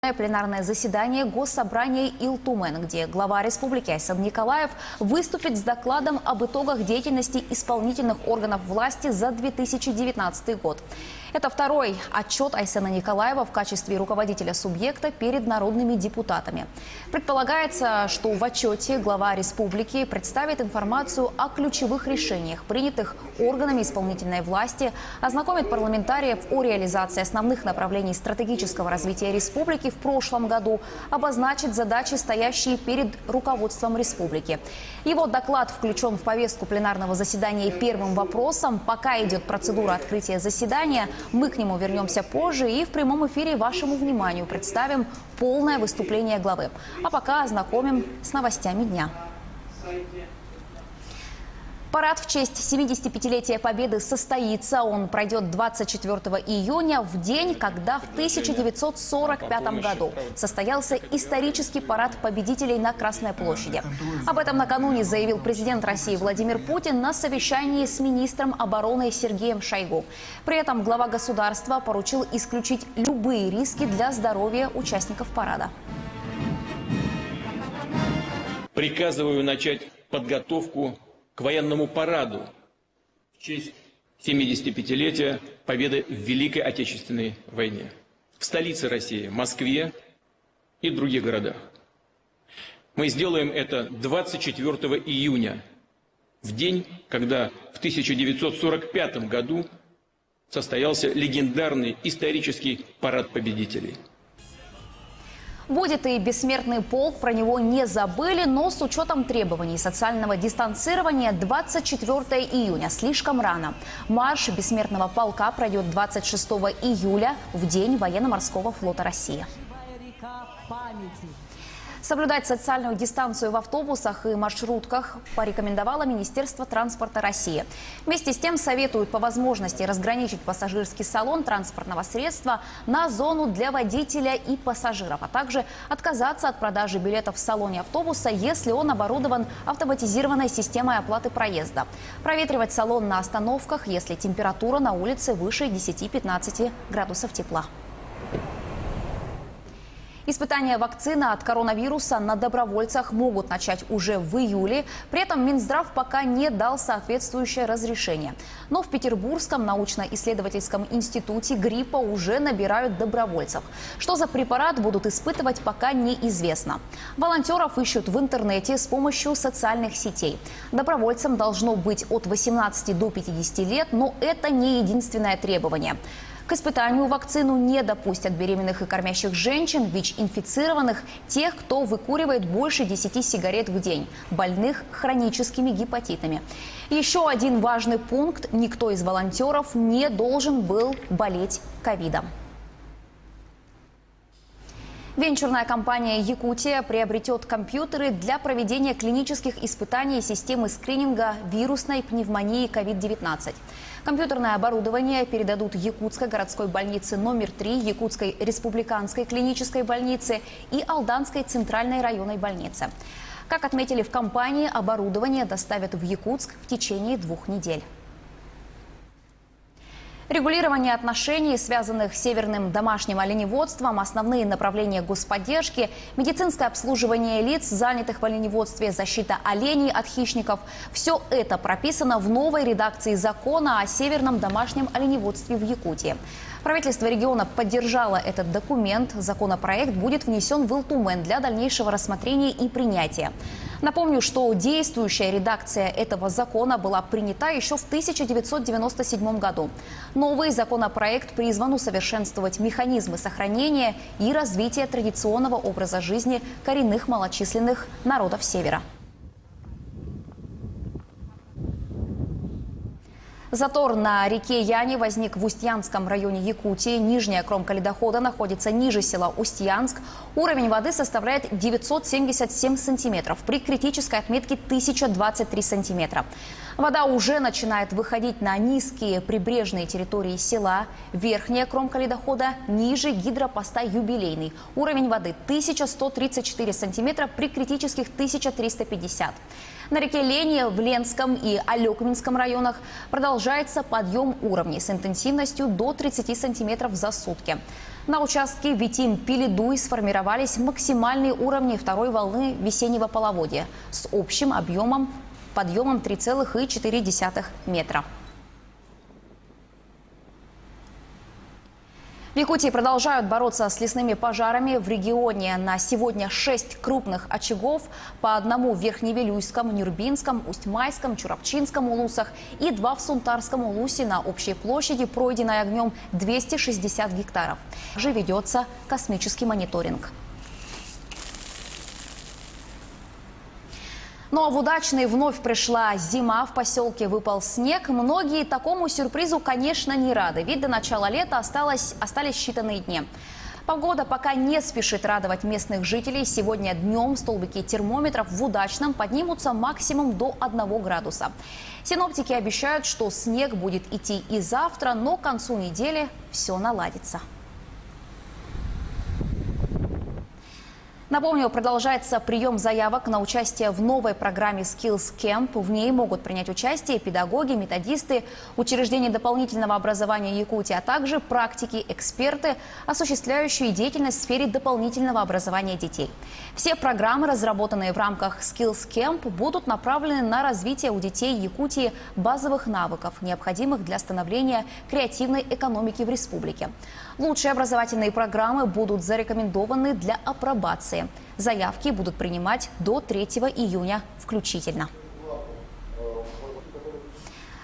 Пленарное заседание Госсобрания Илтумен, где глава республики Айсан Николаев выступит с докладом об итогах деятельности исполнительных органов власти за 2019 год. Это второй отчет Айсена Николаева в качестве руководителя субъекта перед народными депутатами. Предполагается, что в отчете глава республики представит информацию о ключевых решениях, принятых органами исполнительной власти, ознакомит парламентариев о реализации основных направлений стратегического развития республики в прошлом году, обозначит задачи, стоящие перед руководством республики. Его доклад включен в повестку пленарного заседания первым вопросом. Пока идет процедура открытия заседания, мы к нему вернемся позже и в прямом эфире вашему вниманию представим полное выступление главы. А пока ознакомим с новостями дня. Парад в честь 75-летия Победы состоится. Он пройдет 24 июня, в день, когда в 1945 году состоялся исторический парад победителей на Красной площади. Об этом накануне заявил президент России Владимир Путин на совещании с министром обороны Сергеем Шойгу. При этом глава государства поручил исключить любые риски для здоровья участников парада. Приказываю начать подготовку к военному параду в честь 75-летия Победы в Великой Отечественной войне в столице России, Москве и других городах. Мы сделаем это 24 июня, в день, когда в 1945 году состоялся легендарный исторический парад победителей. Будет и бессмертный полк, про него не забыли, но с учетом требований социального дистанцирования 24 июня слишком рано. Марш бессмертного полка пройдет 26 июля, в день военно-морского флота России. Соблюдать социальную дистанцию в автобусах и маршрутках порекомендовало Министерство транспорта России. Вместе с тем советуют по возможности разграничить пассажирский салон транспортного средства на зону для водителя и пассажиров, а также отказаться от продажи билетов в салоне автобуса, если он оборудован автоматизированной системой оплаты проезда. Проветривать салон на остановках, если температура на улице выше 10-15 градусов тепла. Испытания вакцины от коронавируса на добровольцах могут начать уже в июле. При этом Минздрав пока не дал соответствующее разрешение. Но в Петербургском научно-исследовательском институте гриппа уже набирают добровольцев. Что за препарат будут испытывать, пока неизвестно. Волонтеров ищут в интернете с помощью социальных сетей. Добровольцам должно быть от 18 до 50 лет, но это не единственное требование. К испытанию вакцину не допустят беременных и кормящих женщин, ВИЧ-инфицированных, тех, кто выкуривает больше 10 сигарет в день, больных хроническими гепатитами. Еще один важный пункт – никто из волонтеров не должен был болеть ковидом. Венчурная компания «Якутия» приобретет компьютеры для проведения клинических испытаний системы скрининга вирусной пневмонии COVID-19. Компьютерное оборудование передадут Якутской городской больнице номер 3, Якутской республиканской клинической больнице и Алданской центральной районной больнице. Как отметили в компании, оборудование доставят в Якутск в течение 2 недель. Регулирование отношений, связанных с северным домашним оленеводством, основные направления господдержки, медицинское обслуживание лиц, занятых в оленеводстве, защита оленей от хищников – все это прописано в новой редакции закона о северном домашнем оленеводстве в Якутии. Правительство региона поддержало этот документ. Законопроект будет внесен в Илтумен для дальнейшего рассмотрения и принятия. Напомню, что действующая редакция этого закона была принята еще в 1997 году. Новый законопроект призван усовершенствовать механизмы сохранения и развития традиционного образа жизни коренных малочисленных народов Севера. Затор на реке Яне возник в Устьянском районе Якутии. Нижняя кромка ледохода находится ниже села Устьянск. Уровень воды составляет 977 сантиметров. При критической отметке 1023 сантиметра. Вода уже начинает выходить на низкие прибрежные территории села. Верхняя кромка ледохода ниже гидропоста Юбилейный. Уровень воды 1134 сантиметра при критических 1350. На реке Лени в Ленском и Алекминском районах продолжается подъем уровней с интенсивностью до 30 сантиметров за сутки. На участке Витим-Пилидуй сформировались максимальные уровни второй волны весеннего половодья с общим подъемом 3,4 метра. В Якутии продолжают бороться с лесными пожарами. В регионе на сегодня 6 крупных очагов, по одному в Верхневилюйском, Нюрбинском, Усть-Майском, Чурапчинском улусах и 2 в Сунтарском улусе на общей площади, пройденной огнем 260 гектаров. Также ведется космический мониторинг. Ну а в Удачный вновь пришла зима, в поселке выпал снег. Многие такому сюрпризу, конечно, не рады, ведь до начала лета остались считанные дни. Погода пока не спешит радовать местных жителей. Сегодня днем столбики термометров в Удачном поднимутся максимум до 1 градуса. Синоптики обещают, что снег будет идти и завтра, но к концу недели все наладится. Напомню, продолжается прием заявок на участие в новой программе Skills Camp. В ней могут принять участие педагоги, методисты, учреждения дополнительного образования Якутии, а также практики, эксперты, осуществляющие деятельность в сфере дополнительного образования детей. Все программы, разработанные в рамках Skills Camp, будут направлены на развитие у детей Якутии базовых навыков, необходимых для становления креативной экономики в республике. Лучшие образовательные программы будут зарекомендованы для апробации. Заявки будут принимать до 3 июня включительно.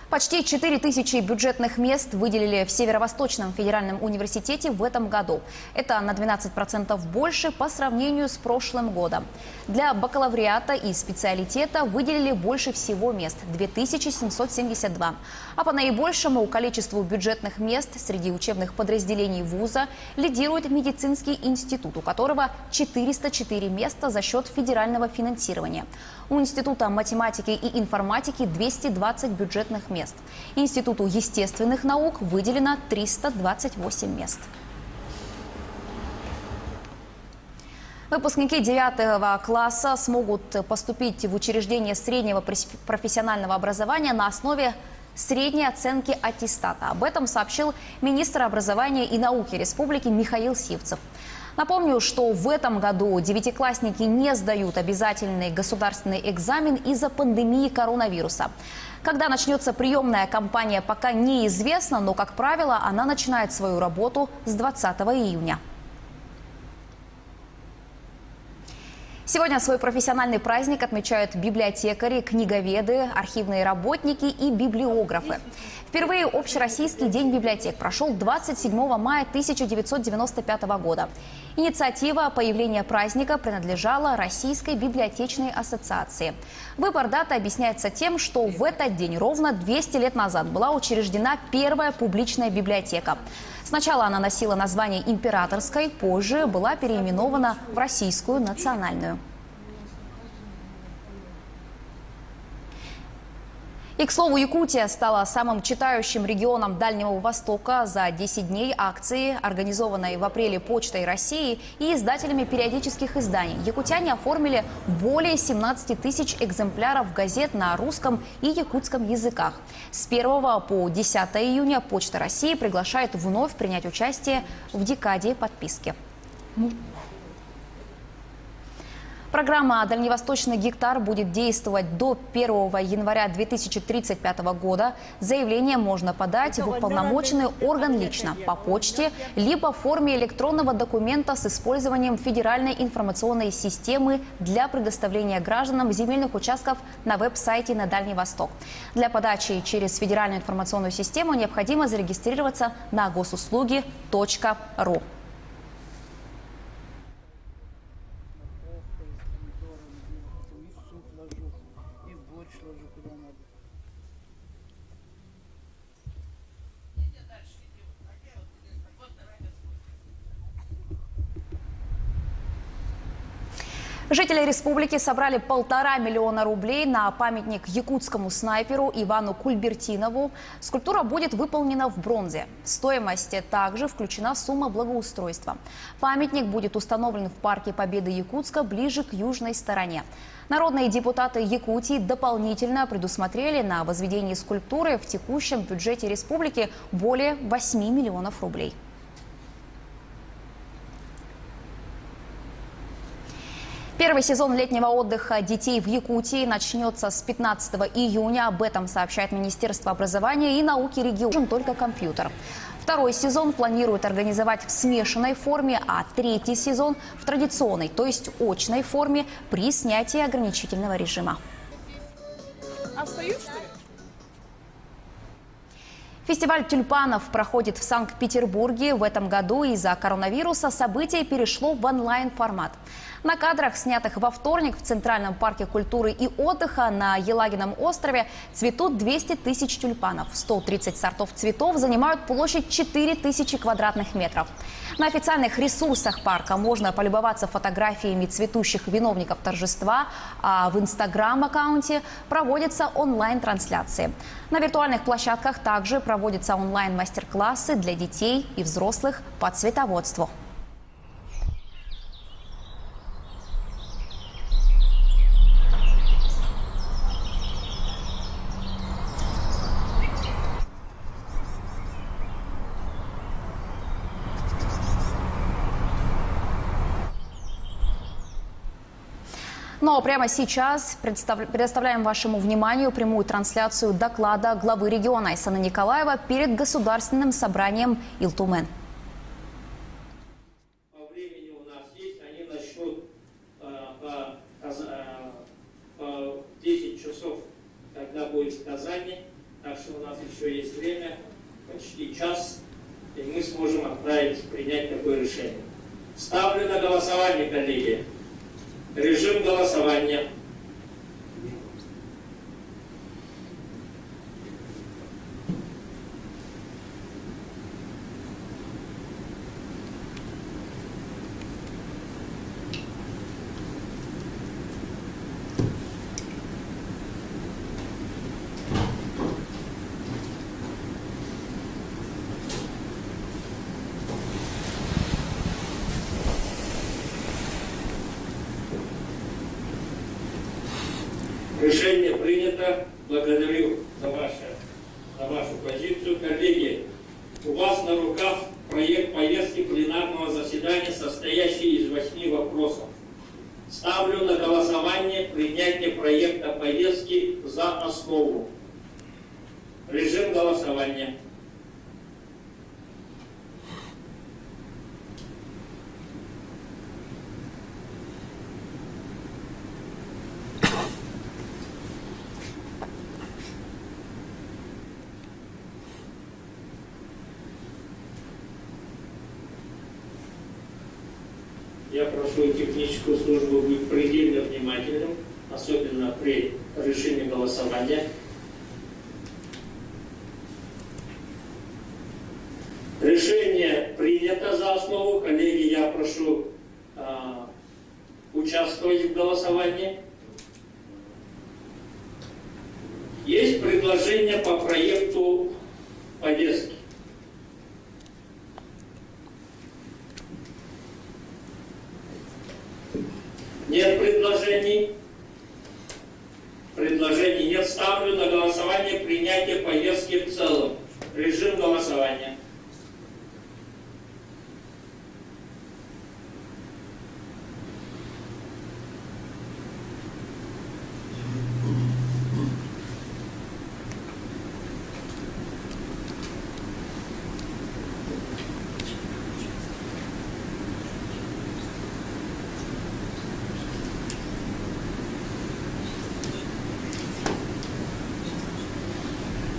Почти 4000 бюджетных мест выделили в Северо-Восточном федеральном университете в этом году. Это на 12% больше по сравнению с прошлым годом. Для бакалавриата и специалитета выделили больше всего мест – 2772. А по наибольшему количеству бюджетных мест среди учебных подразделений вуза лидирует медицинский институт, у которого 404 места за счет федерального финансирования. У Института математики и информатики 220 бюджетных мест. Институту естественных наук выделено 328 мест. Выпускники 9 класса смогут поступить в учреждение среднего профессионального образования на основе средней оценки аттестата. Об этом сообщил министр образования и науки республики Михаил Сивцев. Напомню, что в этом году девятиклассники не сдают обязательный государственный экзамен из-за пандемии коронавируса. Когда начнется приемная кампания, пока неизвестно, но, как правило, она начинает свою работу с 20 июня. Сегодня свой профессиональный праздник отмечают библиотекари, книговеды, архивные работники и библиографы. Впервые Общероссийский день библиотек прошел 27 мая 1995 года. Инициатива появления праздника принадлежала Российской библиотечной ассоциации. Выбор даты объясняется тем, что в этот день ровно 200 лет назад была учреждена первая публичная библиотека. Сначала она носила название Императорской, позже была переименована в Российскую национальную. И, к слову, Якутия стала самым читающим регионом Дальнего Востока. За 10 дней акции, организованной в апреле Почтой России и издателями периодических изданий, якутяне оформили более 17 тысяч экземпляров газет на русском и якутском языках. С 1 по 10 июня Почта России приглашает вновь принять участие в декаде подписки. Программа «Дальневосточный гектар» будет действовать до 1 января 2035 года. Заявление можно подать в уполномоченный орган лично, по почте, либо в форме электронного документа с использованием федеральной информационной системы для предоставления гражданам земельных участков на веб-сайте на Дальний Восток. Для подачи через федеральную информационную систему необходимо зарегистрироваться на госуслуги.ру. Жители республики собрали 1,5 миллиона рублей на памятник якутскому снайперу Ивану Кульбертинову. Скульптура будет выполнена в бронзе. В стоимость также включена сумма благоустройства. Памятник будет установлен в Парке Победы Якутска ближе к южной стороне. Народные депутаты Якутии дополнительно предусмотрели на возведение скульптуры в текущем бюджете республики более 8 миллионов рублей. Первый сезон летнего отдыха детей в Якутии начнется с 15 июня. Об этом сообщает Министерство образования и науки региона. Только компьютер. Второй сезон планируют организовать в смешанной форме, а третий сезон в традиционной, то есть очной форме при снятии ограничительного режима. Фестиваль тюльпанов проходит в Санкт-Петербурге. В этом году из-за коронавируса событие перешло в онлайн-формат. На кадрах, снятых во вторник в Центральном парке культуры и отдыха на Елагином острове, цветут 200 тысяч тюльпанов. 130 сортов цветов занимают площадь 4000 квадратных метров. На официальных ресурсах парка можно полюбоваться фотографиями цветущих виновников торжества, а в Инстаграм-аккаунте проводятся онлайн-трансляции. На виртуальных площадках также проводятся онлайн-мастер-классы для детей и взрослых по цветоводству. Ну а прямо сейчас предоставляем вашему вниманию прямую трансляцию доклада главы региона Айсана Николаева перед Государственным собранием Илтумен. По времени у нас есть, они начнут по 10 часов, когда будет в Казани. Так что у нас еще есть время, почти час, и мы сможем принять такое решение. Ставлю на голосование, коллеги. Режим голосования. Решение принято. Благодарю за вашу позицию. Коллеги, у вас на руках проект повестки пленарного заседания, состоящий из 8 вопросов. Ставлю на голосование принятие проекта повестки за основу. Режим голосования. Я прошу техническую службу быть предельно внимательным, особенно при решении голосования. Решение принято за основу. Коллеги, я прошу участвовать в голосовании. Есть предложение по проекту повестки. Нет предложений? Предложений нет. Ставлю на голосование принятие повестки в целом. Режим голосования.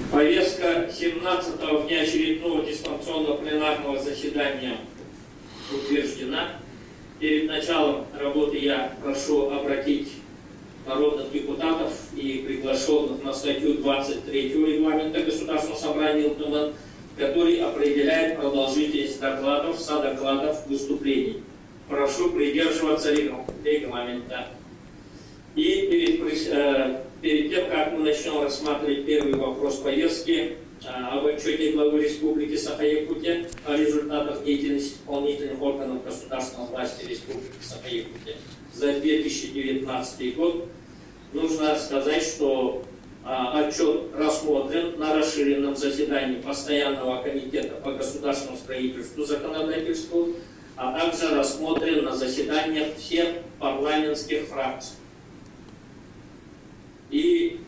Повестка 17-го внеочередного дистанционного пленарного заседания утверждена. Перед началом работы я прошу обратить народных депутатов и приглашенных на статью 23 регламента Государственного собрания Илтумен, который определяет продолжительность докладов, содокладов, выступлений. Прошу придерживаться регламента. И перед тем, как мы начнем рассматривать первый вопрос повестки об отчете главы Республики Саха-Якутия о результатах деятельности исполнительных органов государственной власти Республики Саха-Якутия за 2019 год, нужно сказать, что отчет рассмотрен на расширенном заседании Постоянного комитета по государственному строительству и законодательству, а также рассмотрен на заседаниях всех парламентских фракций. И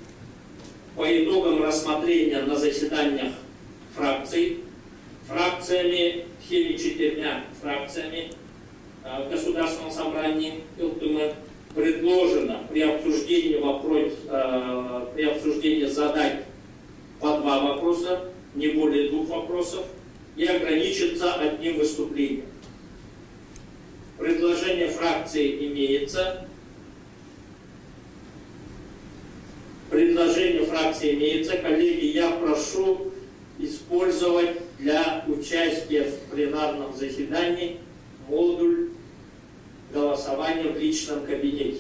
по итогам рассмотрения на заседаниях фракциями, всеми 4 фракциями в Государственном собрании ЛТМ предложено при обсуждении задать по 2 вопроса, не более 2 вопросов, и ограничиться одним выступлением. Предложение фракции имеется. Коллеги, я прошу использовать для участия в пленарном заседании модуль голосования в личном кабинете.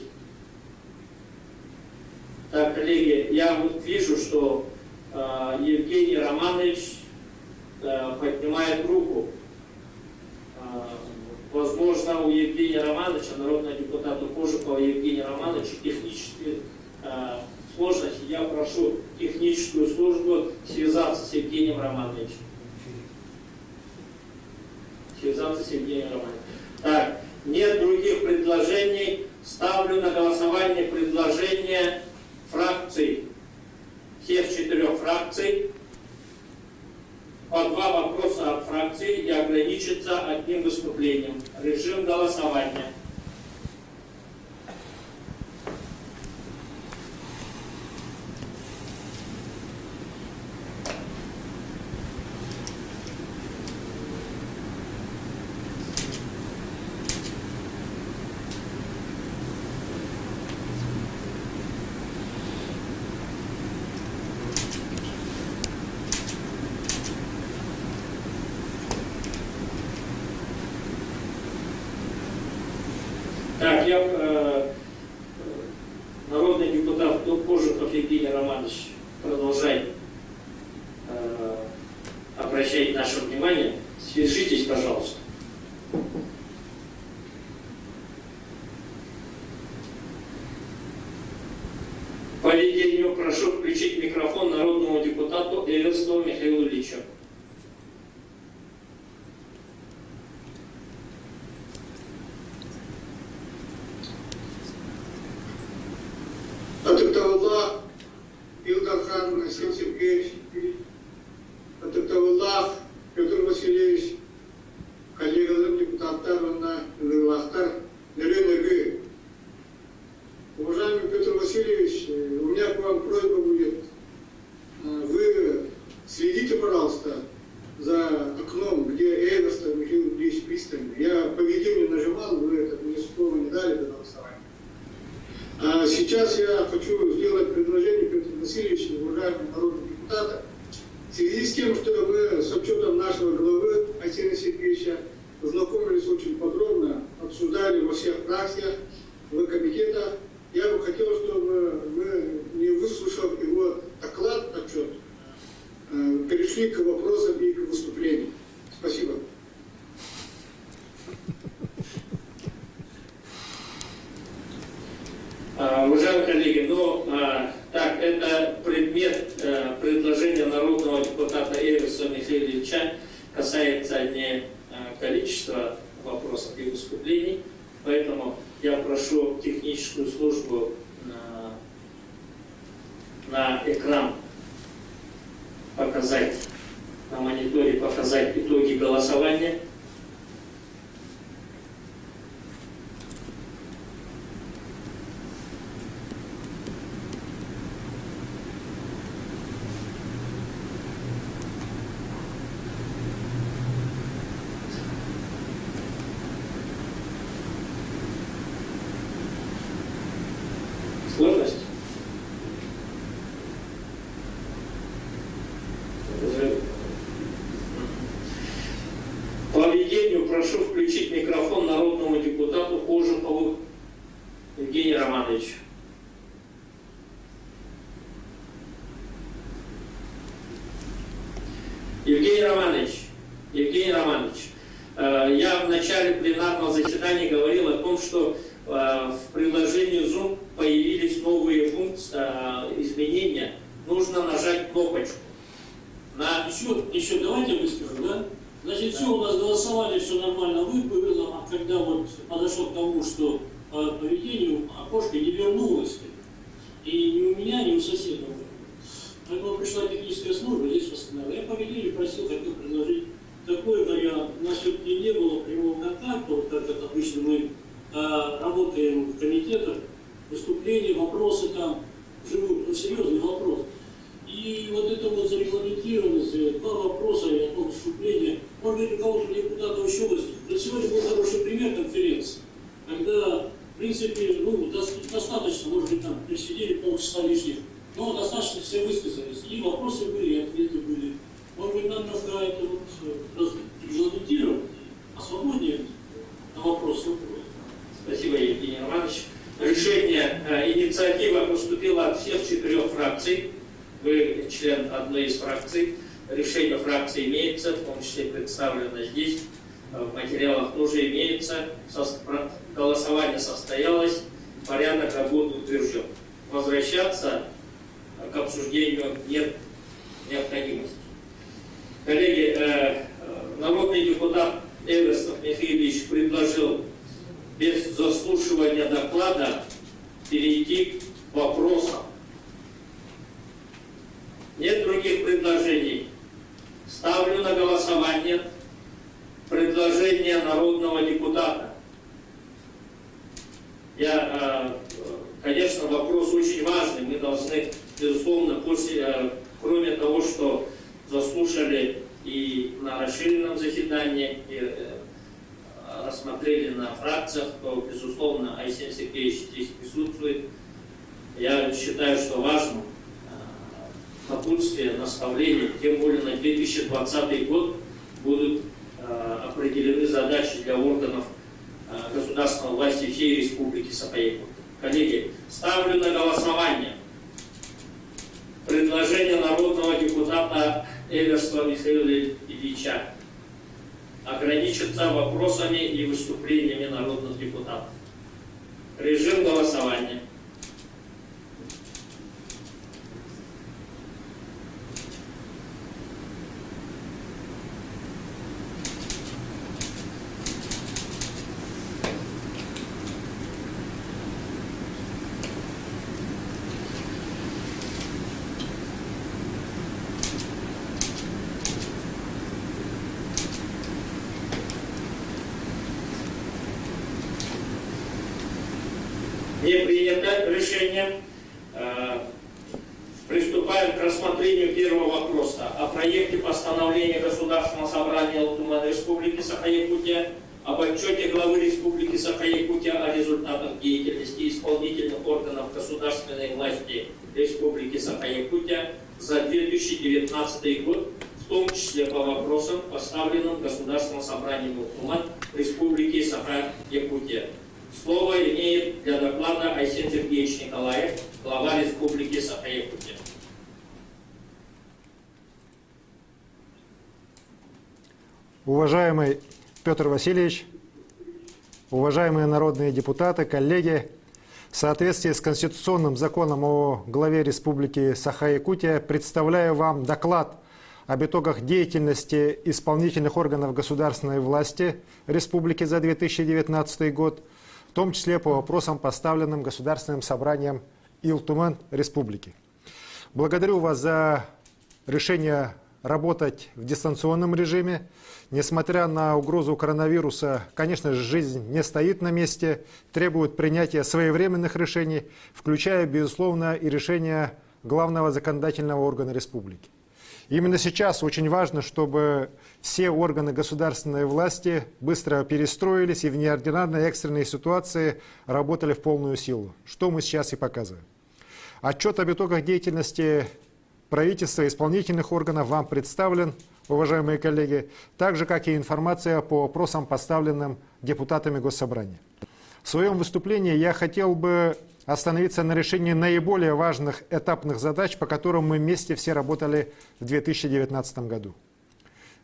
Так, коллеги, я вот вижу, что Евгений Романович поднимает руку. Возможно, у Евгения Романовича, народного депутата Кожухова Евгения Романовича, технические сложности. Я прошу техническую службу связаться с Евгением Романовичем. Так, нет других предложений. Ставлю на голосование предложение фракций, всех 4 фракций, по 2 вопроса от фракции и ограничиться одним выступлением. Режим голосования. Так, народный депутат Кожухов Евгений Романович продолжает обращать наше внимание. Свяжитесь, пожалуйста. По ведению прошу включить микрофон народному депутату Эверстову Михаилу Ильичу. Атактаваллах, Илгархан Асим Сергеевич, Атактаваллах, Петр Васильевич, коллегалар, депутаттар, Лахтар, Неренерги. Уважаемый Петр Васильевич, у меня к вам просьба будет. Вы следите, пожалуйста, за окном, где Эверстов Михаил Ильич пристально. Я по ведению нажимал, вы это мне слова не дали до голосования. А сейчас я хочу сделать предложение Петру Васильевичу, уважаемому народному депутату, в связи с тем, что мы с учетом нашего главы Арсения Сергеевича познакомились очень подробно, обсуждали во всех фракциях, в комитетах. Я бы хотел, чтобы мы, не выслушав его доклад, отчет, перешли к вопросам и к выступлениям. Спасибо. Уважаемые коллеги, так, это предмет предложения народного депутата Эверстова Михаила Ильича, касается не количества вопросов и выступлений, поэтому я прошу техническую службу на экран показать, на мониторе показать итоги голосования. Сложность? По ведению прошу включить микрофон народному депутату Кожухову Евгению Романовичу. Евгений Романович, я в начале пленарного заседания говорил о том, что в приложении Zoom появились новые функции, изменения. Нужно нажать кнопочку. Еще давайте выскажу, да? Значит, все у нас голосовали, все нормально, а когда вот подошел к тому, что по поведению окошко не вернулось. И ни у меня, ни у соседа. Поэтому пришла техническая служба, здесь восстановила. Я поведение просил, хотел предложить такой вариант. У нас все-таки не было прямого контакта, вот как это обычно мы работаем в комитетах, выступления, вопросы там, живут, серьезный вопрос. И вот это вот зарегламентированность, два вопроса и одно выступление, может быть, у кого-то депутата еще возникнет. Сегодня был хороший пример конференции, когда, в принципе, достаточно, может быть, там присидели полчаса лишних, но достаточно все высказались. И вопросы были, и ответы были. Может быть, нам нужно это вот регламентировать, а свободнее на вопрос. Спасибо, Евгений Романович. Решение, инициатива поступила от всех 4 фракций. Вы член одной из фракций. Решение фракции имеется, в том числе представлено здесь. В материалах тоже имеется. Голосование состоялось. Порядок работы утвержден. Возвращаться к обсуждению нет необходимости. Коллеги, народный депутат Эверстов Михаил предложил без заслушивания доклада перейти к вопросам. Нет других предложений. Ставлю на голосование предложение народного депутата. Конечно, вопрос очень важный. Мы должны, безусловно, кроме того, что заслушали и на расширенном заседании, и рассмотрели на фракциях, то, безусловно, Айсен Сергеевич здесь присутствует. Я считаю, что важно напутствие, наставление, тем более на 2020 год будут определены задачи для органов государственной власти всей Республики Саха-Якутия. Коллеги, ставлю на голосование предложение народного депутата Эверстова Михаила Ильича ограничиться вопросами и выступлениями народных депутатов. Режим голосования. Не принято решение. Приступаем к рассмотрению первого вопроса о проекте постановления Государственного собрания Алтуман Республики Саха-Якутия об отчете главы Республики Саха-Якутия о результатах деятельности исполнительных органов государственной власти Республики Саха-Якутия за 2019 год, в том числе по вопросам, поставленным Государственным собранием Алтуман Республики Саха-Якутия. Слово имеет для доклада Айсен Сергеевич Николаев, глава Республики Саха-Якутия. Уважаемый Петр Васильевич, уважаемые народные депутаты, коллеги, в соответствии с конституционным законом о главе Республики Саха-Якутия представляю вам доклад об итогах деятельности исполнительных органов государственной власти Республики за 2019 год, в том числе по вопросам, поставленным Государственным собранием Илтумен Республики. Благодарю вас за решение работать в дистанционном режиме. Несмотря на угрозу коронавируса, конечно же, жизнь не стоит на месте, требует принятия своевременных решений, включая, безусловно, и решения главного законодательного органа республики. Именно сейчас очень важно, чтобы все органы государственной власти быстро перестроились и в неординарной экстренной ситуации работали в полную силу, что мы сейчас и показываем. Отчет об итогах деятельности правительства и исполнительных органов вам представлен, уважаемые коллеги, так же, как и информация по вопросам, поставленным депутатами Госсобрания. В своем выступлении я хотел бы остановиться на решении наиболее важных этапных задач, по которым мы вместе все работали в 2019 году.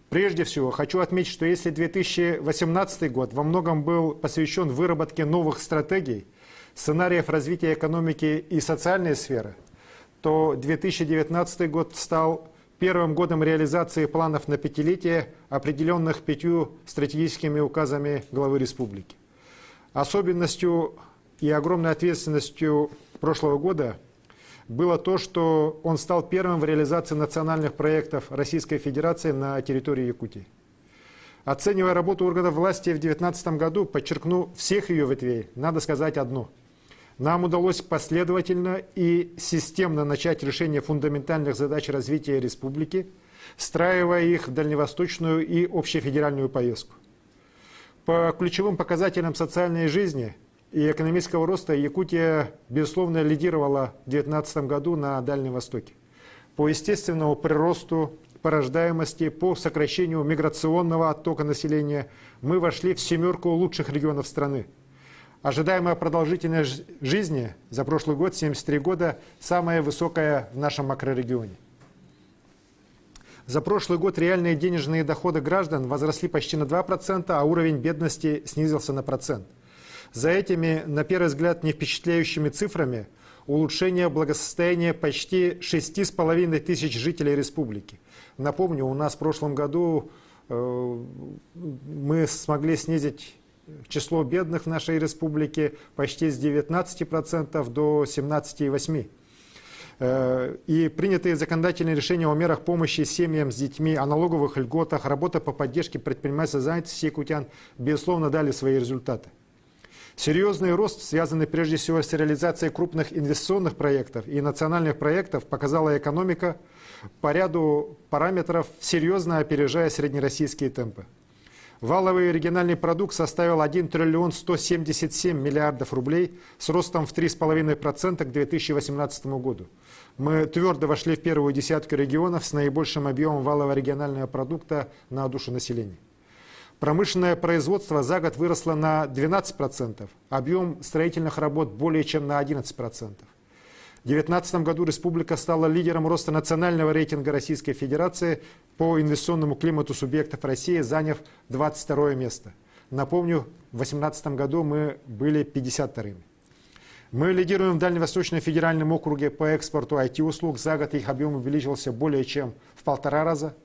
Прежде всего, хочу отметить, что если 2018 год во многом был посвящен выработке новых стратегий, сценариев развития экономики и социальной сферы, то 2019 год стал первым годом реализации планов на пятилетие, определенных 5 стратегическими указами главы республики. Особенностью и огромной ответственностью прошлого года было то, что он стал первым в реализации национальных проектов Российской Федерации на территории Якутии. Оценивая работу органов власти в 2019 году, подчеркну всех ее ветвей, надо сказать одно. Нам удалось последовательно и системно начать решение фундаментальных задач развития республики, встраивая их в дальневосточную и общефедеральную повестку. По ключевым показателям социальной жизни и экономического роста Якутия, безусловно, лидировала в 2019 году на Дальнем Востоке. По естественному приросту, по рождаемости, по сокращению миграционного оттока населения мы вошли в 7 лучших регионов страны. Ожидаемая продолжительность жизни за прошлый год, 73 года, самая высокая в нашем макрорегионе. За прошлый год реальные денежные доходы граждан возросли почти на 2%, а уровень бедности снизился на 1%. За этими, на первый взгляд, не впечатляющими цифрами улучшение благосостояния почти 6,5 тысяч жителей республики. Напомню, у нас в прошлом году мы смогли снизить число бедных в нашей республике почти с 19% до 17,8%. И принятые законодательные решения о мерах помощи семьям с детьми, о налоговых льготах, работа по поддержке предпринимательской занятости якутян, безусловно, дали свои результаты. Серьезный рост, связанный прежде всего с реализацией крупных инвестиционных проектов и национальных проектов, показала экономика по ряду параметров, серьезно опережая среднероссийские темпы. Валовый региональный продукт составил 1 триллион 177 миллиардов рублей с ростом в 3,5% к 2018 году. Мы твердо вошли в первую десятку регионов с наибольшим объемом валового регионального продукта на душу населения. Промышленное производство за год выросло на 12%, объем строительных работ более чем на 11%. В 2019 году республика стала лидером роста национального рейтинга Российской Федерации по инвестиционному климату субъектов России, заняв 22 место. Напомню, в 2018 году мы были 52-ми. Мы лидируем в Дальневосточном федеральном округе по экспорту IT-услуг. За год их объем увеличился более чем в 1,5 раза.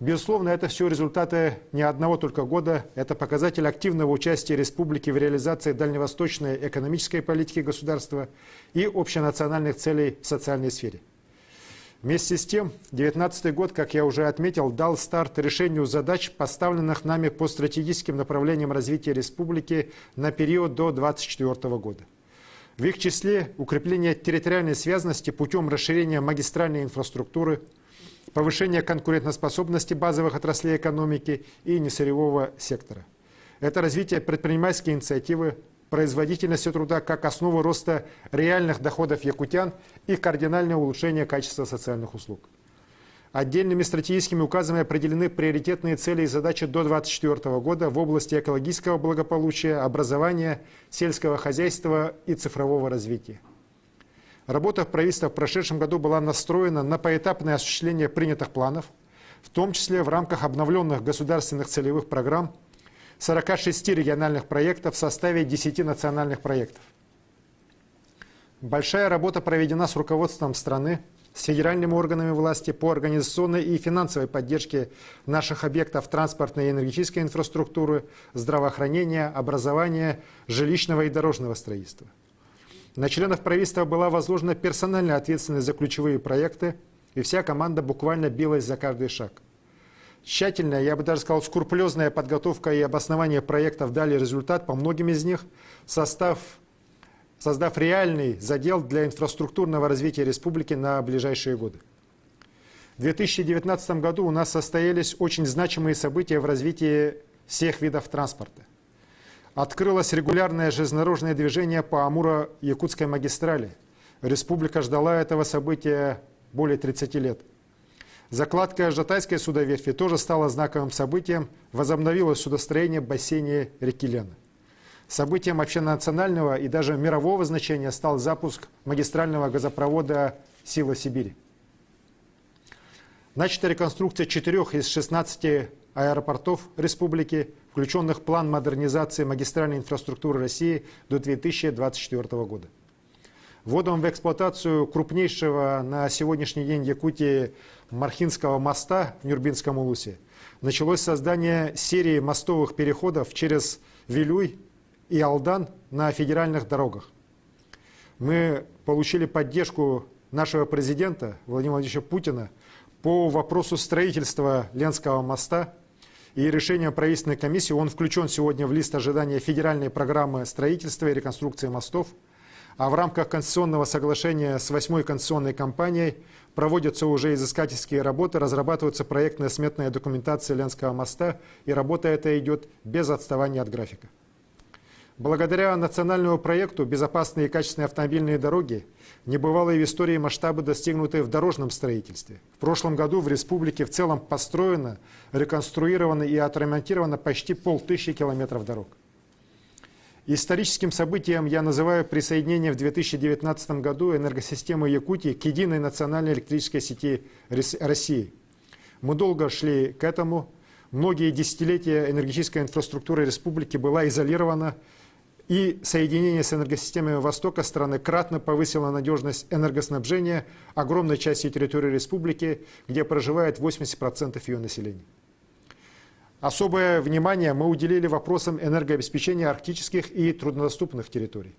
Безусловно, это все результаты не одного только года. Это показатель активного участия республики в реализации дальневосточной экономической политики государства и общенациональных целей в социальной сфере. Вместе с тем, 2019 год, как я уже отметил, дал старт решению задач, поставленных нами по стратегическим направлениям развития республики на период до 2024 года. В их числе укрепление территориальной связанности путем расширения магистральной инфраструктуры, повышение конкурентоспособности базовых отраслей экономики и несырьевого сектора. Это развитие предпринимательской инициативы, производительности труда как основу роста реальных доходов якутян и кардинальное улучшение качества социальных услуг. Отдельными стратегическими указами определены приоритетные цели и задачи до 2024 года в области экологического благополучия, образования, сельского хозяйства и цифрового развития. Работа правительства в прошедшем году была настроена на поэтапное осуществление принятых планов, в том числе в рамках обновленных государственных целевых программ, 46 региональных проектов в составе 10 национальных проектов. Большая работа проведена с руководством страны, с федеральными органами власти по организационной и финансовой поддержке наших объектов транспортной и энергетической инфраструктуры, здравоохранения, образования, жилищного и дорожного строительства. На членов правительства была возложена персональная ответственность за ключевые проекты, и вся команда буквально билась за каждый шаг. Тщательная, я бы даже сказал, скрупулезная подготовка и обоснование проектов дали результат по многим из них, создав реальный задел для инфраструктурного развития республики на ближайшие годы. В 2019 году у нас состоялись очень значимые события в развитии всех видов транспорта. Открылось регулярное железнодорожное движение по Амуро-Якутской магистрали. Республика ждала этого события более 30 лет. Закладка Жатайской судоверфи тоже стала знаковым событием. Возобновилось судостроение в бассейне реки Лена. Событием общенационального и даже мирового значения стал запуск магистрального газопровода «Сила Сибири». Начата реконструкция 4 из 16 аэропортов республики, включенных в план модернизации магистральной инфраструктуры России до 2024 года. Вводом в эксплуатацию крупнейшего на сегодняшний день Якутии Мархинского моста в Нюрбинском улусе началось создание серии мостовых переходов через Вилюй и Алдан на федеральных дорогах. Мы получили поддержку нашего президента Владимира Владимировича Путина по вопросу строительства Ленского моста, и решением правительственной комиссии он включен сегодня в лист ожидания федеральной программы строительства и реконструкции мостов, а в рамках конституционного соглашения с 8-й конституционной компанией проводятся уже изыскательские работы, разрабатывается проектная сметная документация Ленского моста, и работа эта идет без отставания от графика. Благодаря национальному проекту «Безопасные и качественные автомобильные дороги» небывалые в истории масштабы достигнуты в дорожном строительстве. В прошлом году в республике в целом построено, реконструировано и отремонтировано почти 500 километров дорог. Историческим событием я называю присоединение в 2019 году энергосистемы Якутии к единой национальной электрической сети России. Мы долго шли к этому. Многие десятилетия энергетическая инфраструктура республики была изолирована, и соединение с энергосистемами Востока страны кратно повысило надежность энергоснабжения огромной части территории республики, где проживает 80% ее населения. Особое внимание мы уделили вопросам энергообеспечения арктических и труднодоступных территорий.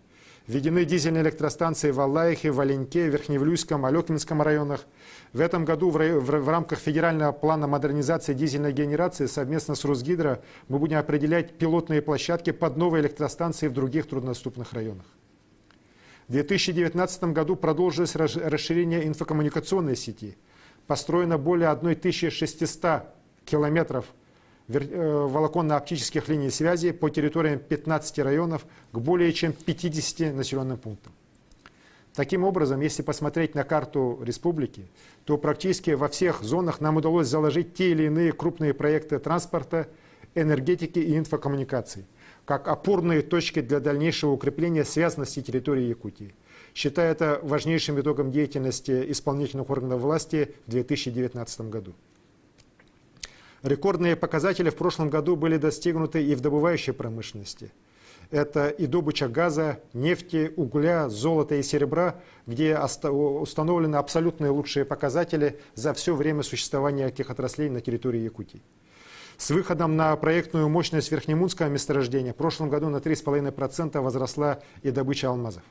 Введены дизельные электростанции в Аллаихе, Валеньке, Верхневлюйском, Алекинском районах. В этом году в рамках федерального плана модернизации дизельной генерации совместно с Русгидро мы будем определять пилотные площадки под новые электростанции в других труднодоступных районах. В 2019 году продолжилось расширение инфокоммуникационной сети. Построено более 1600 километров волоконно-оптических линий связи по территориям 15 районов к более чем 50 населенным пунктам. Таким образом, если посмотреть на карту республики, то практически во всех зонах нам удалось заложить те или иные крупные проекты транспорта, энергетики и инфокоммуникаций, как опорные точки для дальнейшего укрепления связанности территории Якутии, считая это важнейшим итогом деятельности исполнительных органов власти в 2019 году. Рекордные показатели в прошлом году были достигнуты и в добывающей промышленности. Это и добыча газа, нефти, угля, золота и серебра, где установлены абсолютные лучшие показатели за все время существования этих отраслей на территории Якутии. С выходом на проектную мощность Верхнемунского месторождения в прошлом году на 3,5% возросла и добыча алмазов.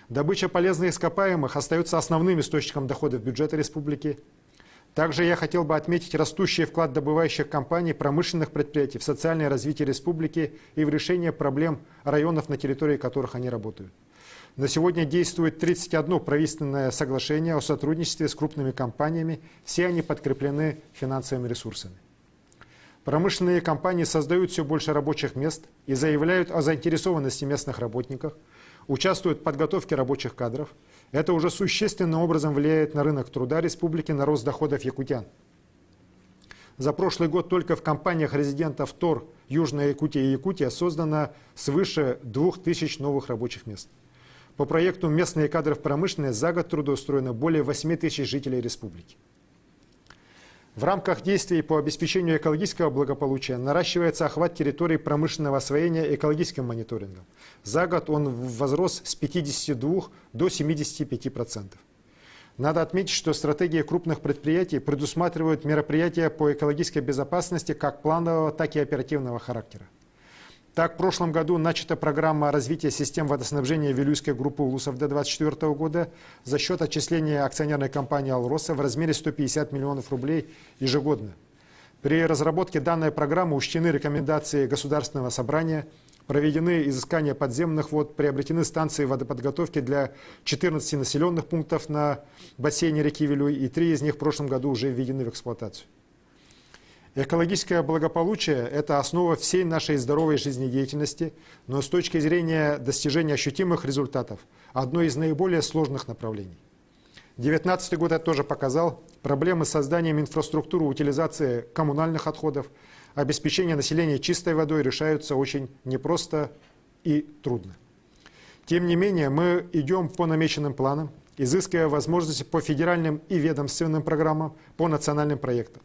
Добыча полезных ископаемых остается основным источником дохода в бюджет республики. Также я хотел бы отметить растущий вклад добывающих компаний, промышленных предприятий в социальное развитие республики и в решение проблем районов, на территории которых они работают. На сегодня действует 31 правительственное соглашение о сотрудничестве с крупными компаниями, все они подкреплены финансовыми ресурсами. Промышленные компании создают все больше рабочих мест и заявляют о заинтересованности местных работников, участвуют в подготовке рабочих кадров. Это уже существенным образом влияет на рынок труда республики, на рост доходов якутян. За прошлый год только в компаниях резидентов ТОР Южная Якутия и Якутия создано свыше 2000 новых рабочих мест. По проекту «Местные кадры в промышленность» за год трудоустроено более 8000 жителей республики. В рамках действий по обеспечению экологического благополучия наращивается охват территорий промышленного освоения экологическим мониторингом. За год он возрос с 52 до 75%. Надо отметить, что стратегии крупных предприятий предусматривают мероприятия по экологической безопасности как планового, так и оперативного характера. Так, в прошлом году начата программа развития систем водоснабжения Вилюйской группы УЛУСов до 2024 года за счет отчисления акционерной компании «Алроса» в размере 150 миллионов рублей ежегодно. При разработке данной программы учтены рекомендации Государственного собрания, проведены изыскания подземных вод, приобретены станции водоподготовки для 14 населенных пунктов на бассейне реки Вилюй, и 3 из них в прошлом году уже введены в эксплуатацию. Экологическое благополучие – это основа всей нашей здоровой жизнедеятельности, но с точки зрения достижения ощутимых результатов – одно из наиболее сложных направлений. 2019 год это тоже показал. Проблемы с созданием инфраструктуры утилизации коммунальных отходов, обеспечения населения чистой водой решаются очень непросто и трудно. Тем не менее, мы идем по намеченным планам, изыскивая возможности по федеральным и ведомственным программам, по национальным проектам.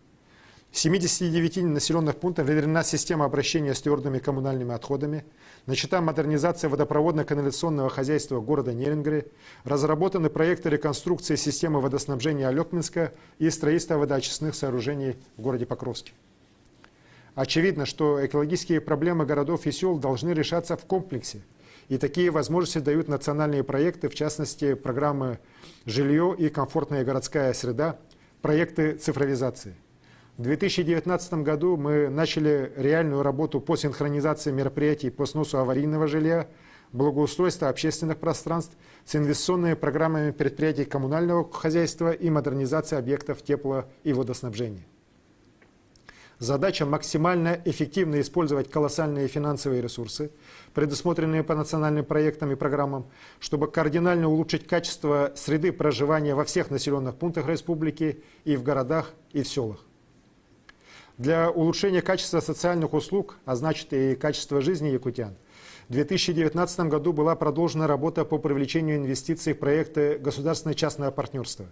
В 79 населенных пунктах внедрена система обращения с твердыми коммунальными отходами, начата модернизация водопроводно-канализационного хозяйства города Нерюнгри, разработаны проекты реконструкции системы водоснабжения Алекминска и строительства водоочистных сооружений в городе Покровске. Очевидно, что экологические проблемы городов и сел должны решаться в комплексе, И такие возможности дают национальные проекты, в частности, программы «Жилье» и «Комфортная городская среда», проекты цифровизации. В 2019 году мы начали реальную работу по синхронизации мероприятий по сносу аварийного жилья, благоустройства общественных пространств с инвестиционными программами предприятий коммунального хозяйства и модернизации объектов тепло- и водоснабжения. Задача максимально эффективно использовать колоссальные финансовые ресурсы, предусмотренные по национальным проектам и программам, чтобы кардинально улучшить качество среды проживания во всех населенных пунктах республики и в городах, и в селах. Для улучшения качества социальных услуг, а значит и качества жизни якутян, в 2019 году была продолжена работа по привлечению инвестиций в проекты государственно-частного партнерства.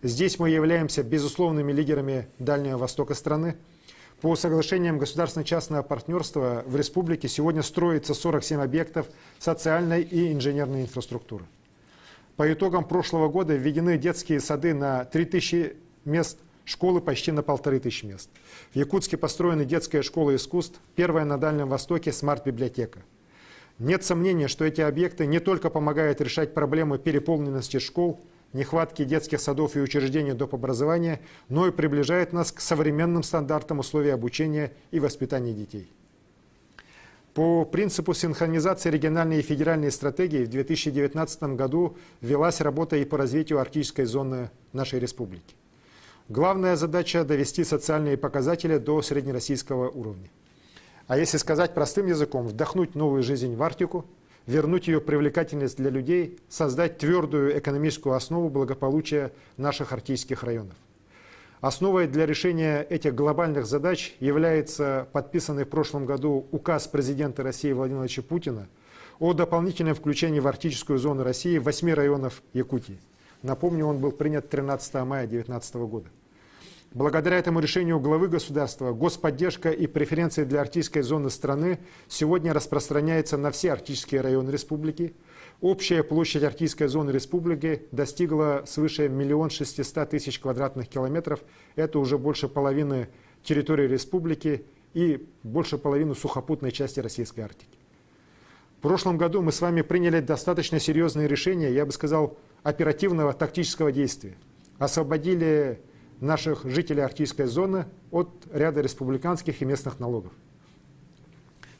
Здесь мы являемся безусловными лидерами Дальнего Востока страны. По соглашениям государственно-частного партнерства в республике сегодня строится 47 объектов социальной и инженерной инфраструктуры. По итогам прошлого года введены детские сады на 3000 мест, школы почти на 1500 мест. В Якутске построена детская школа искусств, первая на Дальнем Востоке смарт-библиотека. Нет сомнения, что эти объекты не только помогают решать проблемы переполненности школ, нехватки детских садов и учреждений доп. Образования, но и приближает нас к современным стандартам условий обучения и воспитания детей. По принципу синхронизации региональной и федеральной стратегии в 2019 году велась работа и по развитию арктической зоны нашей республики. Главная задача – довести социальные показатели до среднероссийского уровня. А если сказать простым языком, вдохнуть новую жизнь в Арктику, вернуть ее привлекательность для людей, создать твердую экономическую основу благополучия наших арктических районов. Основой для решения этих глобальных задач является подписанный в прошлом году указ президента России Владимира Владимировича Путина о дополнительном включении в арктическую зону России 8 районов Якутии. Напомню, он был принят 13 мая 2019 года. Благодаря этому решению главы государства господдержка и преференции для арктической зоны страны сегодня распространяется на все арктические районы республики. Общая площадь арктической зоны республики достигла свыше 1 600 000 квадратных километров. Это уже больше половины территории республики и больше половины сухопутной части российской Арктики. В прошлом году мы с вами приняли достаточно серьезные решения, я бы сказал, оперативного тактического действия. Освободили наших жителей арктической зоны от ряда республиканских и местных налогов.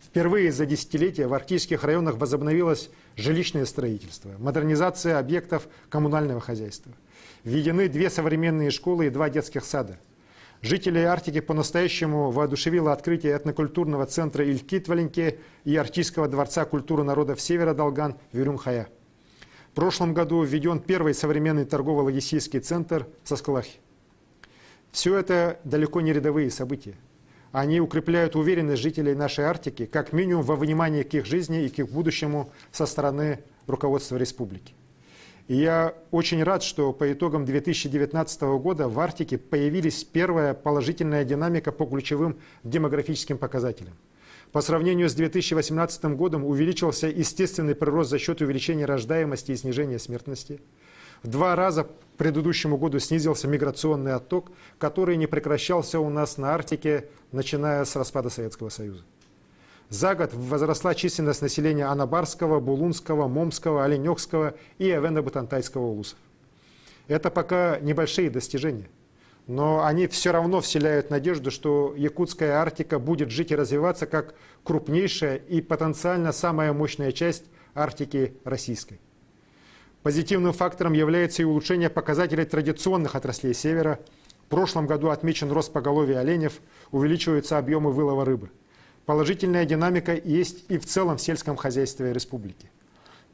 Впервые за десятилетия в арктических районах возобновилось жилищное строительство, модернизация объектов коммунального хозяйства. Введены 2 современные школы и 2 детских сада. Жителей Арктики по-настоящему воодушевило открытие этнокультурного центра Илькит-Валенке и Арктического дворца культуры народов Севера Долган в Вирюмхая. В прошлом году введен первый современный торгово-логистический центр в Саскалахе. Все это далеко не рядовые события. Они укрепляют уверенность жителей нашей Арктики, как минимум во внимании к их жизни и к их будущему со стороны руководства республики. И я очень рад, что по итогам 2019 года в Арктике появилась первая положительная динамика по ключевым демографическим показателям. По сравнению с 2018 годом увеличился естественный прирост за счет увеличения рождаемости и снижения смертности. В 2 раза к предыдущему году снизился миграционный отток, который не прекращался у нас на Арктике, начиная с распада Советского Союза. За год возросла численность населения Анабарского, Булунского, Момского, Оленёкского и Эвено-Бутантайского улусов. Это пока небольшие достижения, но они все равно вселяют надежду, что якутская Арктика будет жить и развиваться как крупнейшая и потенциально самая мощная часть Арктики российской. Позитивным фактором является и улучшение показателей традиционных отраслей Севера. В прошлом году отмечен рост поголовья оленев, увеличиваются объемы вылова рыбы. Положительная динамика есть и в целом в сельском хозяйстве республики.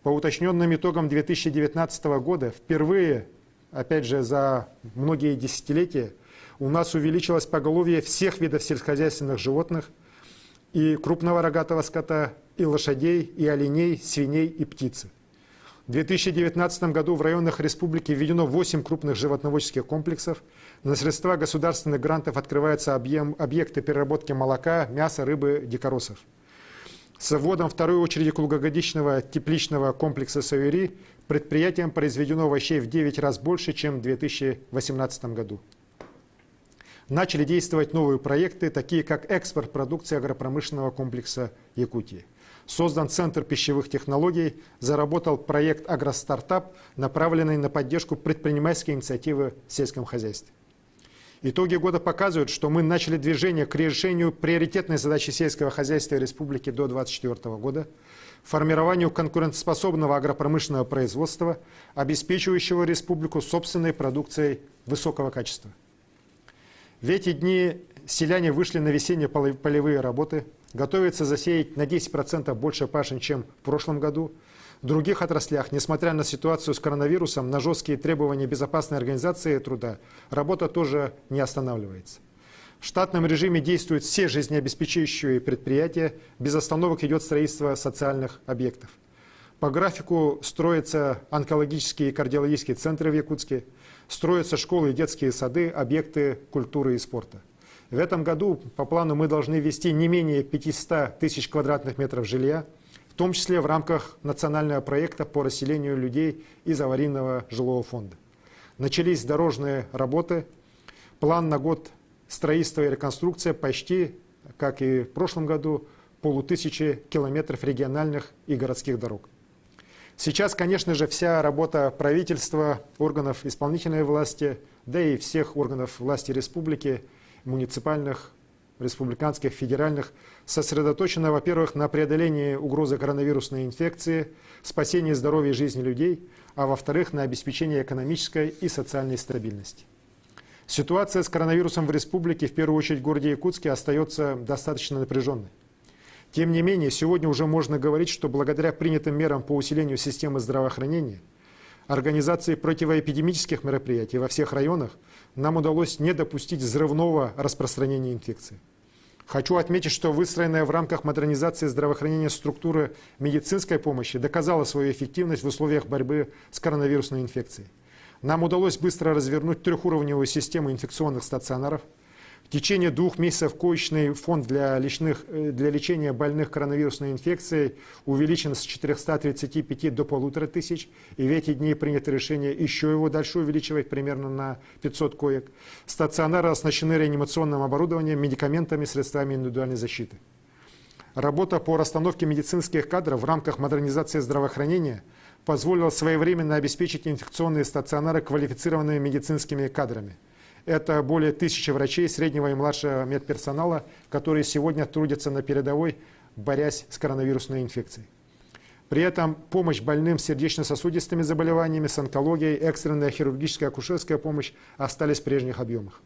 По уточненным итогам 2019 года впервые, опять же за многие десятилетия, у нас увеличилось поголовье всех видов сельскохозяйственных животных, и крупного рогатого скота, и лошадей, и оленей, свиней и птицы. В 2019 году в районах республики введено 8 крупных животноводческих комплексов. На средства государственных грантов открываются объекты переработки молока, мяса, рыбы, дикоросов. С вводом второй очереди круглогодичного тепличного комплекса Саюри предприятием произведено овощей в 9 раз больше, чем в 2018 году. Начали действовать новые проекты, такие как экспорт продукции агропромышленного комплекса Якутии. Создан Центр пищевых технологий, заработал проект «Агростартап», направленный на поддержку предпринимательской инициативы в сельском хозяйстве. Итоги года показывают, что мы начали движение к решению приоритетной задачи сельского хозяйства Республики до 2024 года, формированию конкурентоспособного агропромышленного производства, обеспечивающего республику собственной продукцией высокого качества. В эти дни селяне вышли на весенние полевые работы, готовятся засеять на 10% больше пашен, чем в прошлом году. В других отраслях, несмотря на ситуацию с коронавирусом, на жесткие требования безопасной организации труда, работа тоже не останавливается. В штатном режиме действуют все жизнеобеспечивающие предприятия, без остановок идет строительство социальных объектов. По графику строятся онкологические и кардиологические центры в Якутске, строятся школы и детские сады, объекты культуры и спорта. В этом году по плану мы должны ввести не менее 500 тысяч квадратных метров жилья, в том числе в рамках национального проекта по расселению людей из аварийного жилого фонда. Начались дорожные работы, план на год строительства и реконструкция почти, как и в прошлом году, 500 километров региональных и городских дорог. Сейчас, конечно же, вся работа правительства, органов исполнительной власти, да и всех органов власти республики, муниципальных, республиканских, федеральных, сосредоточена, во-первых, на преодолении угрозы коронавирусной инфекции, спасении здоровья и жизни людей, а во-вторых, на обеспечении экономической и социальной стабильности. Ситуация с коронавирусом в республике, в первую очередь в городе Якутске, остается достаточно напряженной. Тем не менее, сегодня уже можно говорить, что благодаря принятым мерам по усилению системы здравоохранения, организации противоэпидемических мероприятий во всех районах, нам удалось не допустить взрывного распространения инфекции. Хочу отметить, что выстроенная в рамках модернизации здравоохранения структура медицинской помощи доказала свою эффективность в условиях борьбы с коронавирусной инфекцией. Нам удалось быстро развернуть трехуровневую систему инфекционных стационаров. В течение 2 месяцев коечный фонд для лечения больных коронавирусной инфекцией увеличен с 435 до 1500, и в эти дни принято решение еще его дальше увеличивать примерно на 500 коек. Стационары оснащены реанимационным оборудованием, медикаментами, средствами индивидуальной защиты. Работа по расстановке медицинских кадров в рамках модернизации здравоохранения позволила своевременно обеспечить инфекционные стационары квалифицированными медицинскими кадрами. Это более 1000 врачей среднего и младшего медперсонала, которые сегодня трудятся на передовой, борясь с коронавирусной инфекцией. При этом помощь больным с сердечно-сосудистыми заболеваниями, с онкологией, экстренная хирургическая акушерская помощь остались в прежних объемах.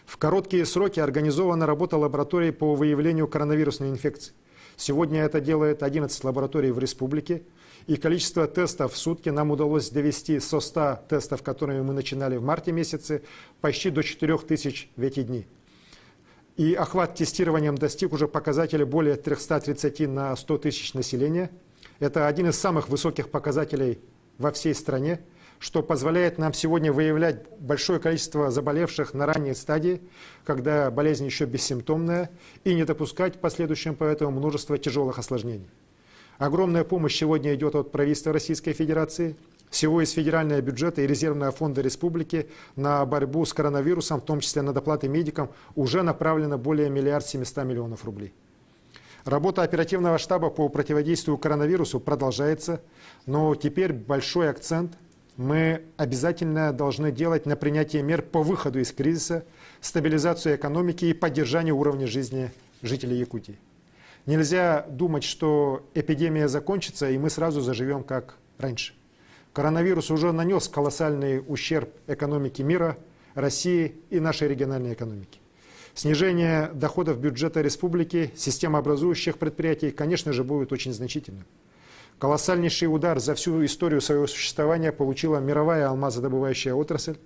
В короткие сроки организована работа лабораторий по выявлению коронавирусной инфекции. Сегодня это делает 11 лабораторий в республике. И количество тестов в сутки нам удалось довести со 100 тестов, которые мы начинали в марте месяце, почти до 4000 в эти дни. И охват тестированием достиг уже показателя более 330 на 100 тысяч населения. Это один из самых высоких показателей во всей стране, что позволяет нам сегодня выявлять большое количество заболевших на ранней стадии, когда болезнь еще бессимптомная, и не допускать в последующем поэтому множество тяжелых осложнений. Огромная помощь сегодня идет от правительства Российской Федерации, всего из федерального бюджета и резервного фонда республики на борьбу с коронавирусом, в том числе на доплаты медикам, уже направлено более 1 700 000 000 рублей. Работа оперативного штаба по противодействию коронавирусу продолжается, но теперь большой акцент мы обязательно должны делать на принятие мер по выходу из кризиса, стабилизацию экономики и поддержанию уровня жизни жителей Якутии. Нельзя думать, что эпидемия закончится, и мы сразу заживем как раньше. Коронавирус уже нанес колоссальный ущерб экономике мира, России и нашей региональной экономике. Снижение доходов бюджета республики, системообразующих предприятий, конечно же, будет очень значительным. Колоссальнейший удар за всю историю своего существования получила мировая алмазодобывающая отрасль.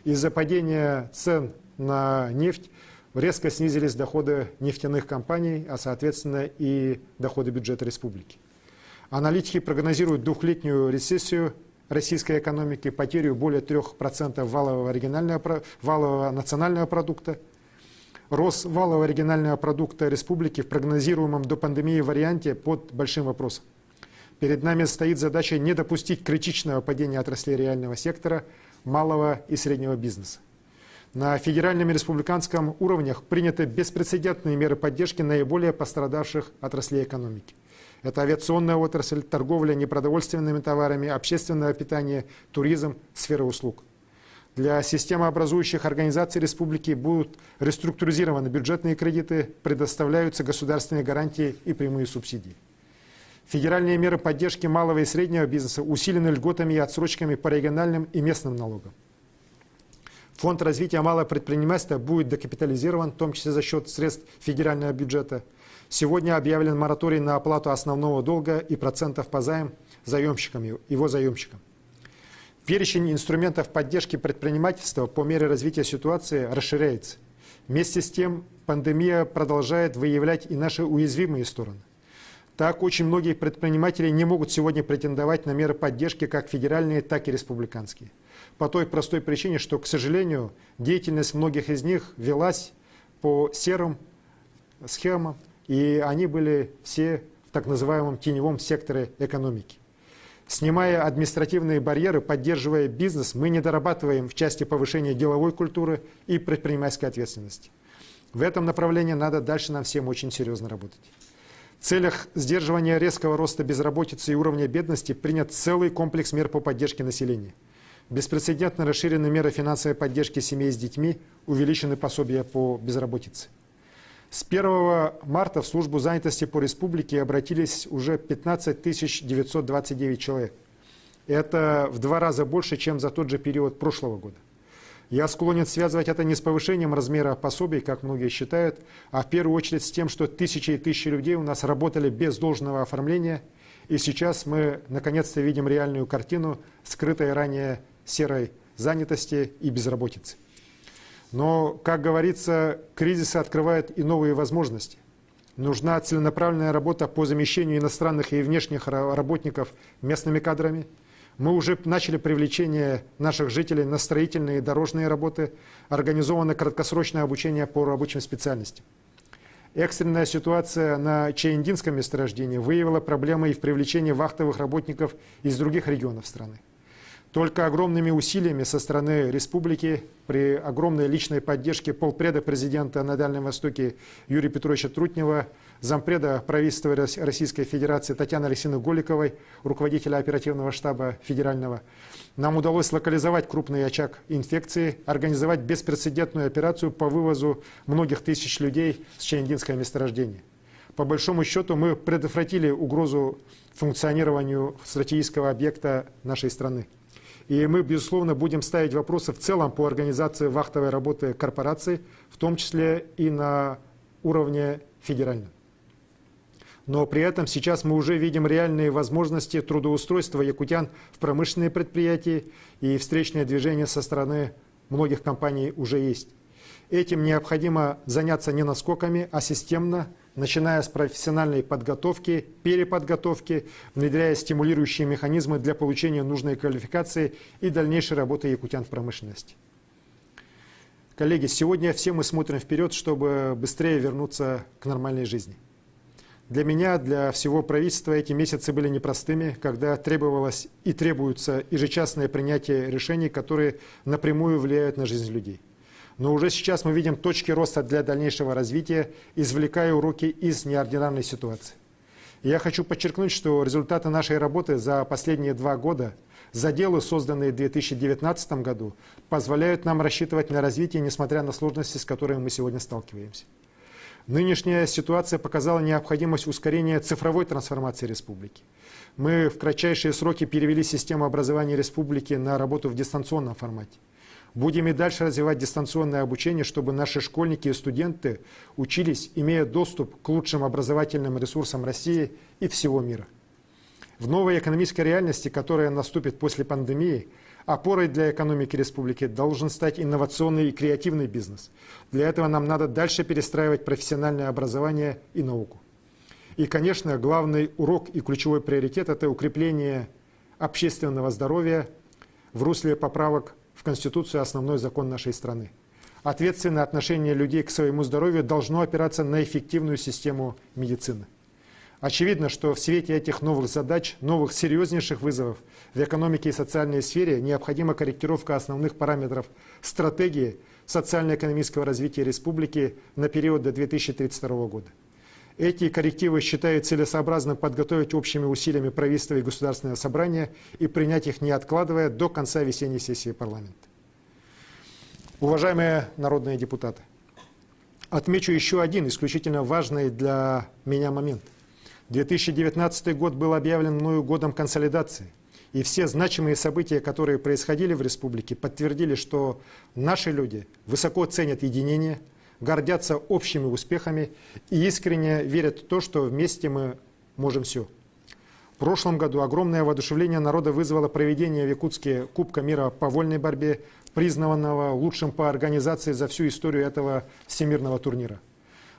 Из-за падения цен на нефть резко снизились доходы нефтяных компаний, а соответственно и доходы бюджета республики. Аналитики прогнозируют 2-летнюю рецессию российской экономики, потерю более 3% валового национального продукта. Рост валового регионального продукта республики в прогнозируемом до пандемии варианте под большим вопросом. Перед нами стоит задача не допустить критичного падения отраслей реального сектора, малого и среднего бизнеса. На федеральном и республиканском уровнях приняты беспрецедентные меры поддержки наиболее пострадавших отраслей экономики. Это авиационная отрасль, торговля непродовольственными товарами, общественное питание, туризм, сфера услуг. Для системообразующих организаций республики будут реструктуризированы бюджетные кредиты, предоставляются государственные гарантии и прямые субсидии. Федеральные меры поддержки малого и среднего бизнеса усилены льготами и отсрочками по региональным и местным налогам. Фонд развития малого предпринимательства будет докапитализирован, в том числе за счет средств федерального бюджета. Сегодня объявлен мораторий на оплату основного долга и процентов по займам его заемщикам. Перечень инструментов поддержки предпринимательства по мере развития ситуации расширяется. Вместе с тем, пандемия продолжает выявлять и наши уязвимые стороны. Так, очень многие предприниматели не могут сегодня претендовать на меры поддержки как федеральные, так и республиканские. По той простой причине, что, к сожалению, деятельность многих из них велась по серым схемам, и они были все в так называемом теневом секторе экономики. Снимая административные барьеры, поддерживая бизнес, мы не дорабатываем в части повышения деловой культуры и предпринимательской ответственности. В этом направлении надо дальше нам всем очень серьезно работать. В целях сдерживания резкого роста безработицы и уровня бедности принят целый комплекс мер по поддержке населения. Беспрецедентно расширены меры финансовой поддержки семей с детьми, увеличены пособия по безработице. С 1 марта в службу занятости по республике обратились уже 15 929 человек. Это в 2 раза больше, чем за тот же период прошлого года. Я склонен связывать это не с повышением размера пособий, как многие считают, а в первую очередь с тем, что тысячи и тысячи людей у нас работали без должного оформления, и сейчас мы наконец-то видим реальную картину скрытой ранее серой занятости и безработицы. Но, как говорится, кризисы открывают и новые возможности. Нужна целенаправленная работа по замещению иностранных и внешних работников местными кадрами. Мы уже начали привлечение наших жителей на строительные и дорожные работы, организовано краткосрочное обучение по рабочим специальностям. Экстренная ситуация на Чаиндинском месторождении выявила проблемы и в привлечении вахтовых работников из других регионов страны. Только огромными усилиями со стороны республики, при огромной личной поддержке полпреда президента на Дальнем Востоке Юрия Петровича Трутнева, зампреда правительства Российской Федерации Татьяны Алексеевны Голиковой, руководителя оперативного штаба федерального, нам удалось локализовать крупный очаг инфекции, организовать беспрецедентную операцию по вывозу многих тысяч людей с Чаиндинского месторождения. По большому счету мы предотвратили угрозу функционированию стратегического объекта нашей страны. И мы, безусловно, будем ставить вопросы в целом по организации вахтовой работы корпораций, в том числе и на уровне федеральном. Но при этом сейчас мы уже видим реальные возможности трудоустройства якутян в промышленные предприятия, и встречное движение со стороны многих компаний уже есть. Этим необходимо заняться не наскоками, а системно, начиная с профессиональной подготовки, переподготовки, внедряя стимулирующие механизмы для получения нужной квалификации и дальнейшей работы якутян в промышленности. Коллеги, сегодня все мы смотрим вперед, чтобы быстрее вернуться к нормальной жизни. Для меня, для всего правительства эти месяцы были непростыми, когда требовалось и требуется ежечасное принятие решений, которые напрямую влияют на жизнь людей. Но уже сейчас мы видим точки роста для дальнейшего развития, извлекая уроки из неординарной ситуации. И я хочу подчеркнуть, что результаты нашей работы за последние 2 года, заделы, созданные в 2019 году, позволяют нам рассчитывать на развитие, несмотря на сложности, с которыми мы сегодня сталкиваемся. Нынешняя ситуация показала необходимость ускорения цифровой трансформации республики. Мы в кратчайшие сроки перевели систему образования республики на работу в дистанционном формате. Будем и дальше развивать дистанционное обучение, чтобы наши школьники и студенты учились, имея доступ к лучшим образовательным ресурсам России и всего мира. В новой экономической реальности, которая наступит после пандемии, опорой для экономики республики должен стать инновационный и креативный бизнес. Для этого нам надо дальше перестраивать профессиональное образование и науку. И, конечно, главный урок и ключевой приоритет – это укрепление общественного здоровья в русле поправок в Конституцию, основной закон нашей страны. Ответственное отношение людей к своему здоровью должно опираться на эффективную систему медицины. Очевидно, что в свете этих новых задач, новых серьезнейших вызовов в экономике и социальной сфере необходима корректировка основных параметров стратегии социально-экономического развития республики на период до 2032 года. Эти коррективы считают целесообразным подготовить общими усилиями правительства и Государственного собрания и принять их, не откладывая, до конца весенней сессии парламента. Уважаемые народные депутаты, отмечу еще один исключительно важный для меня момент. 2019 год был объявлен мною годом консолидации, и все значимые события, которые происходили в республике, подтвердили, что наши люди высоко ценят единение, гордятся общими успехами и искренне верят в то, что вместе мы можем все. В прошлом году огромное воодушевление народа вызвало проведение в Якутске Кубка мира по вольной борьбе, признанного лучшим по организации за всю историю этого всемирного турнира.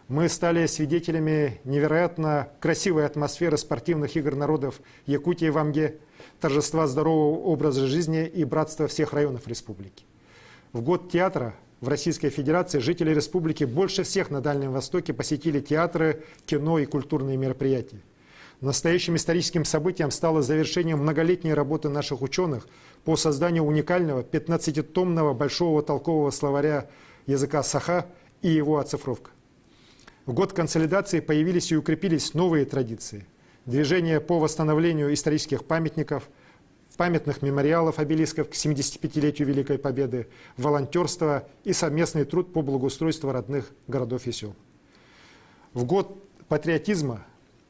Мы стали свидетелями невероятно красивой атмосферы спортивных игр народов Якутии в Амге, торжества здорового образа жизни и братства всех районов республики. В год театра в Российской Федерации жители республики больше всех на Дальнем Востоке посетили театры, кино и культурные мероприятия. Настоящим историческим событием стало завершение многолетней работы наших ученых по созданию уникального 15-томного большого толкового словаря языка саха и его оцифровка. В год консолидации появились и укрепились новые традиции. Движение по восстановлению исторических памятников, памятных мемориалов, обелисков к 75-летию Великой Победы, волонтерство и совместный труд по благоустройству родных городов и сел. В год патриотизма,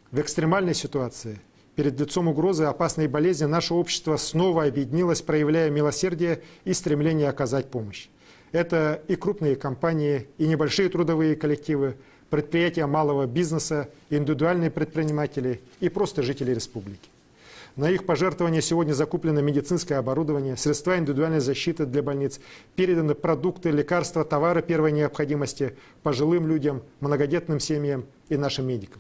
в экстремальной ситуации, перед лицом угрозы опасной болезни, наше общество снова объединилось, проявляя милосердие и стремление оказать помощь. Это и крупные компании, и небольшие трудовые коллективы, предприятия малого бизнеса, индивидуальные предприниматели и просто жители республики. На их пожертвования сегодня закуплено медицинское оборудование, средства индивидуальной защиты для больниц, переданы продукты, лекарства, товары первой необходимости пожилым людям, многодетным семьям и нашим медикам.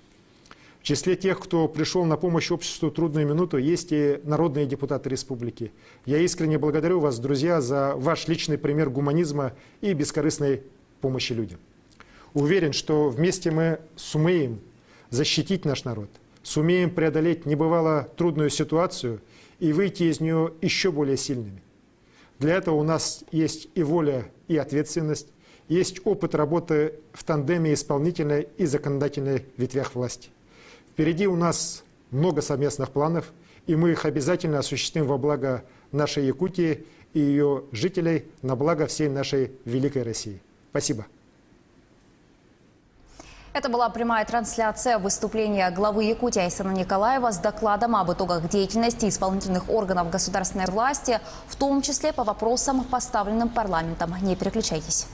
В числе тех, кто пришел на помощь обществу в трудную минуту, есть и народные депутаты республики. Я искренне благодарю вас, друзья, за ваш личный пример гуманизма и бескорыстной помощи людям. Уверен, что вместе мы сумеем защитить наш народ, сумеем преодолеть небывало трудную ситуацию и выйти из нее еще более сильными. Для этого у нас есть и воля, и ответственность, есть опыт работы в тандеме исполнительной и законодательной ветвях власти. Впереди у нас много совместных планов, и мы их обязательно осуществим во благо нашей Якутии и ее жителей, на благо всей нашей великой России. Спасибо. Это была прямая трансляция выступления главы Якутии Айсена Николаева с докладом об итогах деятельности исполнительных органов государственной власти, в том числе по вопросам, поставленным парламентом. Не переключайтесь.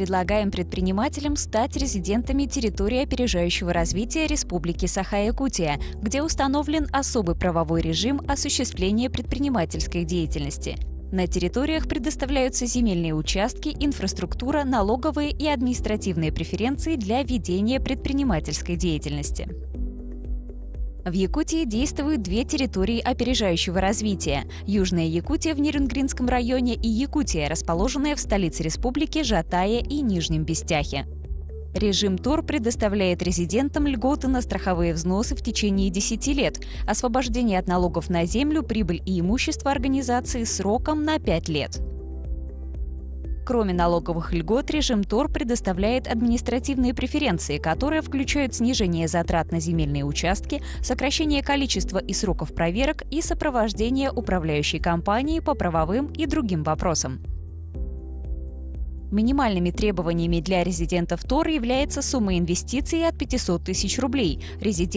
Предлагаем предпринимателям стать резидентами территории опережающего развития Республики Саха-Якутия, где установлен особый правовой режим осуществления предпринимательской деятельности. На территориях предоставляются земельные участки, инфраструктура, налоговые и административные преференции для ведения предпринимательской деятельности. В Якутии действуют две территории опережающего развития – Южная Якутия в Нерюнгринском районе и Якутия, расположенная в столице республики Жатае и Нижнем Бестяхе. Режим ТОР предоставляет резидентам льготы на страховые взносы в течение 10 лет, освобождение от налогов на землю, прибыль и имущество организации сроком на 5 лет. Кроме налоговых льгот, режим ТОР предоставляет административные преференции, которые включают снижение затрат на земельные участки, сокращение количества и сроков проверок и сопровождение управляющей компании по правовым и другим вопросам. Минимальными требованиями для резидентов ТОР является сумма инвестиций от 500 тысяч рублей. Резидент